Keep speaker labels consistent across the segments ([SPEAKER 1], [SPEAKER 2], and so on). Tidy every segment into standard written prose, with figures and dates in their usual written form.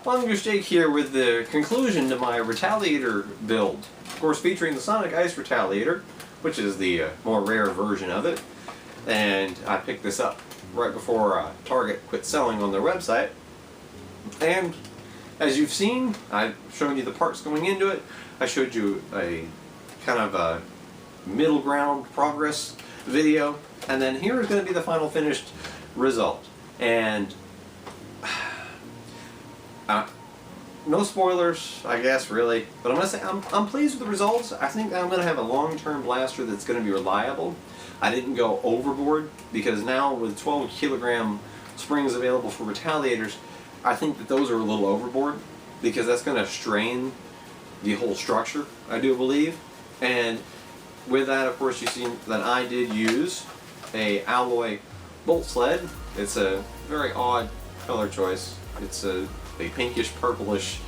[SPEAKER 1] Plunger Jake here with the conclusion to my Retaliator build. Of course, featuring the Sonic Ice Retaliator, which is the more rare version of it. And I picked this up right before Target quit selling on their website. And as you've seen, I've shown you the parts going into it. I showed you a kind of a middle ground progress video. And then here is going to be the final finished result. And no spoilers, I guess, really, but I'm going to say I'm pleased with the results. I think I'm going to have a long-term blaster that's going to be reliable. I didn't go overboard because now with 12 kilogram springs available for Retaliators, I think that those are a little overboard because that's going to strain the whole structure, I do believe. And with that, of course, you see that I did use a alloy bolt sled. It's a very odd color choice. It's a pinkish purplish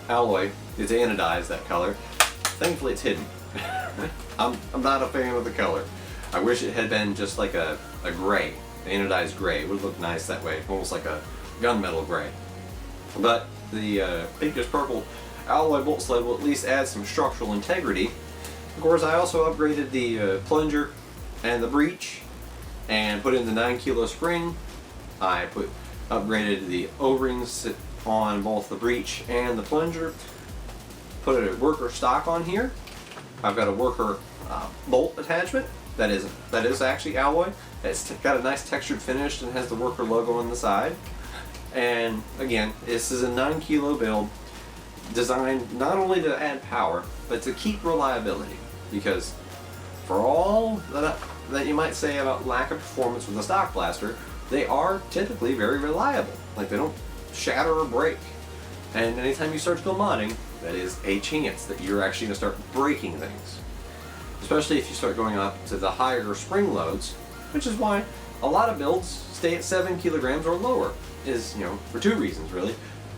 [SPEAKER 1] alloy. It's anodized, that color. Thankfully it's hidden. I'm not a fan of the color. I wish it had been just like a gray, anodized gray. It would look nice that way, almost like a gunmetal gray. But the pinkish purple alloy bolt sled will at least add some structural integrity. Of course, I also upgraded the plunger and the breech and put in the 9 kilo spring. I upgraded the O-rings on both the breech and the plunger. Put a worker stock on here. I've got a worker bolt attachment that is actually alloy. It's got a nice textured finish and has the worker logo on the side. And again, this is a 9 kilo build designed not only to add power, but to keep reliability. Because for all that you might say about lack of performance with a stock blaster, they are typically very reliable. Like, they don't shatter or break. And anytime you start to go modding, that is a chance that you're actually going to start breaking things. Especially if you start going up to the higher spring loads, which is why a lot of builds stay at 7 kilograms or lower. Is, for two reasons really.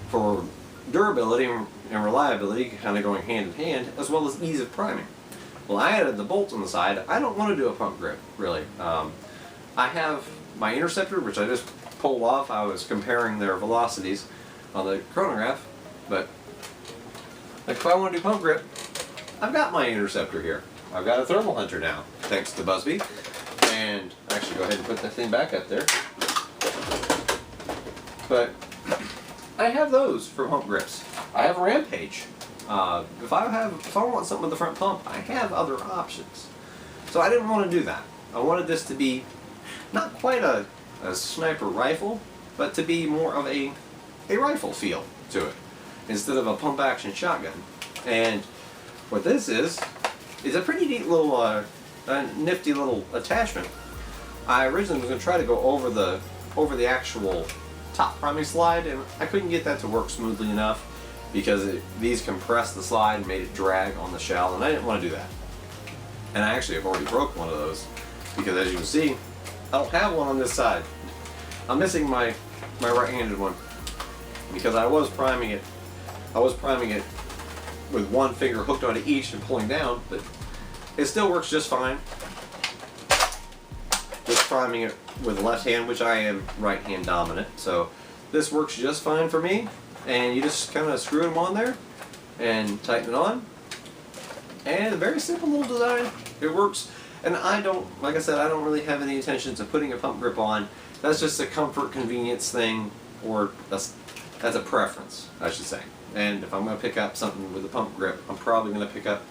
[SPEAKER 1] For durability and reliability kind of going hand in hand, as well as ease of priming. Well, I added the bolts on the side. I don't want to do a pump grip, really. I have my interceptor, which I just pulled off. I was comparing their velocities on the chronograph, but if I want to do pump grip, I've got my interceptor here. I've got a thermal hunter now, thanks to Busby. And actually, go ahead and put that thing back up there. But I have those for pump grips. I have Rampage. If I want something with the front pump, I have other options. So I didn't want to do that. I wanted this to be not quite a sniper rifle, but to be more of a rifle feel to it, instead of a pump action shotgun. And what this is a pretty neat little, nifty little attachment. I originally was going to try to go over the actual top priming slide, and I couldn't get that to work smoothly enough because these compressed the slide and made it drag on the shell, and I didn't want to do that. And I actually have already broke one of those because, as you can see, I don't have one on this side. I'm missing my right-handed one because I was priming it with one finger hooked onto each and pulling down, but it still works just fine. Just priming it with the left hand, which I am right-hand dominant, so this works just fine for me. And you just kind of screw them on there and tighten it on. And a very simple little design. It works. And like I said, I don't really have any intentions of putting a pump grip on. That's just a comfort, convenience thing, or that's a preference, I should say. And if I'm going to pick up something with a pump grip, I'm probably going to pick up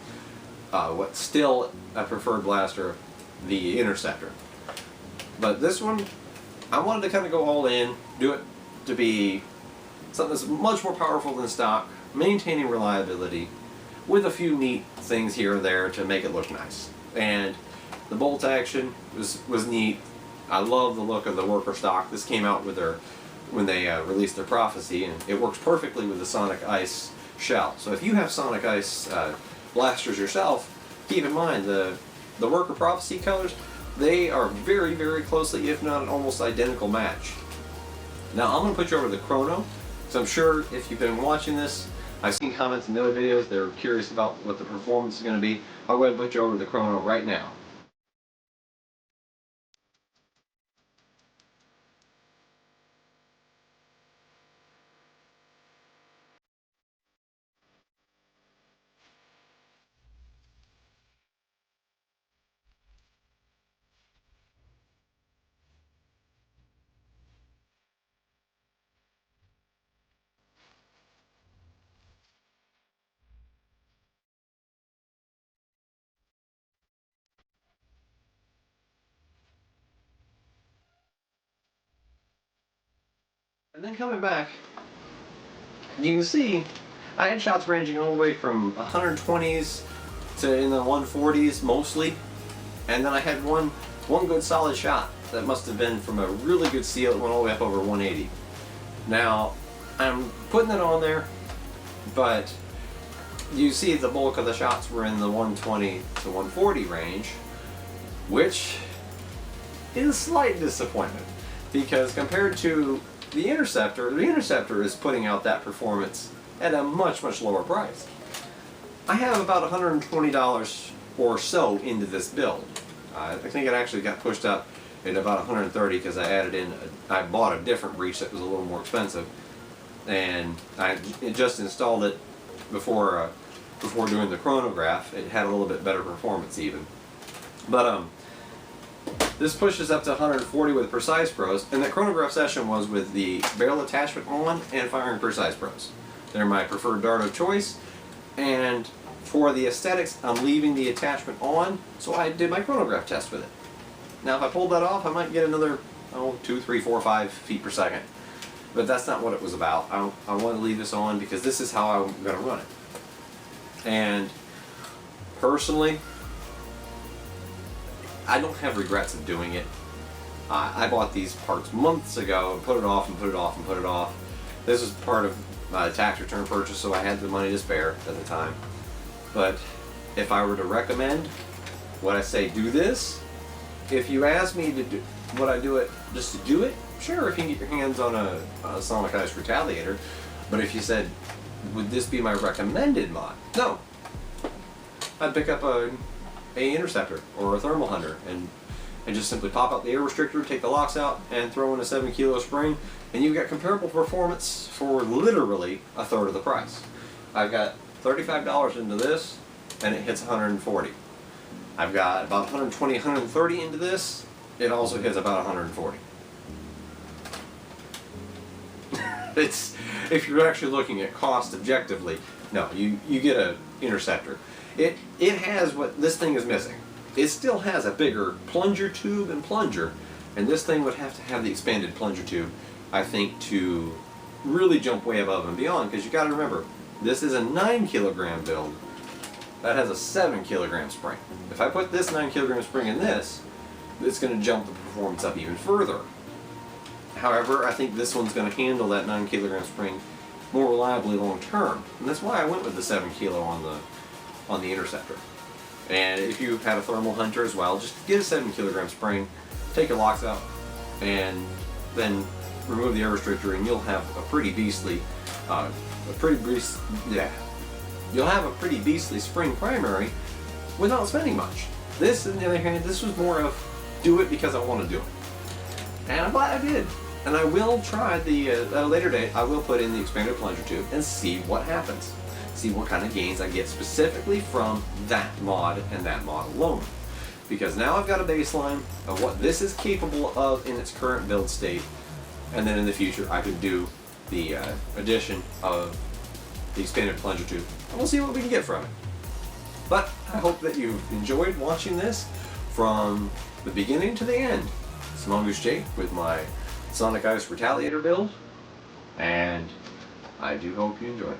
[SPEAKER 1] what's still a preferred blaster, the Interceptor. But this one, I wanted to kind of go all in, do it to be something that's much more powerful than stock, maintaining reliability, with a few neat things here and there to make it look nice. And the bolt action was neat. I love the look of the worker stock. This came out with when they released their Prophecy, and it works perfectly with the Sonic Ice shell. So if you have Sonic Ice blasters yourself, keep in mind the worker Prophecy colors, they are very, very closely, if not an almost identical match. Now I'm going to put you over to the chrono. So I'm sure if you've been watching this, I've seen comments in the other videos, they're curious about what the performance is going to be. I'll go ahead and put you over to the chrono right now. And then coming back, you can see I had shots ranging all the way from 120s to in the 140s mostly, and then I had one good solid shot that must have been from a really good seal that went all the way up over 180. Now, I'm putting it on there, but you see the bulk of the shots were in the 120 to 140 range, which is a slight disappointment, because compared to the Interceptor is putting out that performance at a much lower price. I have about $120 or so into this build. I think it actually got pushed up at about 130 because I bought a different breech that was a little more expensive, and I just installed it before doing the chronograph. It had a little bit better performance even, but this pushes up to 140 with Precise Pros, and that chronograph session was with the barrel attachment on and firing Precise Pros. They're my preferred dart of choice, and for the aesthetics, I'm leaving the attachment on, so I did my chronograph test with it. Now, if I pulled that off, I might get another 2, 3, 4, 5 feet per second, but that's not what it was about. I want to leave this on because this is how I'm going to run it. And personally, I don't have regrets of doing it. I bought these parts months ago and put it off and put it off and put it off. This was part of my tax return purchase, so I had the money to spare at the time. But if I were to recommend, would I say do this? If you ask me to do, would I do it just to do it? Sure, if you can get your hands on a Sonic Ice Retaliator. But if you said, would this be my recommended mod? No. I'd pick up a Interceptor or a Thermal Hunter and just simply pop out the air restrictor, take the locks out, and throw in a 7 kilo spring, and you've got comparable performance for literally a third of the price. I've got $35 into this, and it hits 140. I've got about 120, 130 into this, it also hits about 140. It's, if you're actually looking at cost objectively, no, you get a Interceptor. It has what this thing is missing. It still has a bigger plunger tube and plunger, and this thing would have to have the expanded plunger tube, I think, to really jump way above and beyond, because you got to remember, this is a 9 kilogram build that has a 7 kilogram spring. If I put this 9 kilogram spring in this, it's going to jump the performance up even further. However, I think this one's going to handle that 9 kilogram spring more reliably long term, and that's why I went with the 7 kilo on the Interceptor. And if you had a Thermal Hunter as well, just get a 7 kilogram spring, take your locks out, and then remove the air restrictor, and you'll have a pretty beastly, you'll have a pretty beastly spring primary without spending much. This, on the other hand, this was more of do it because I want to do it, and I'm glad I did. And I will try at a later date. I will put in the expanded plunger tube and see what happens. See what kind of gains I get specifically from that mod and that mod alone. Because now I've got a baseline of what this is capable of in its current build state, and then in the future I could do the addition of the expanded plunger tube, and we'll see what we can get from it. But I hope that you've enjoyed watching this from the beginning to the end. It's Mongoose Jake with my Sonic Ice Retaliator build, and I do hope you enjoy it.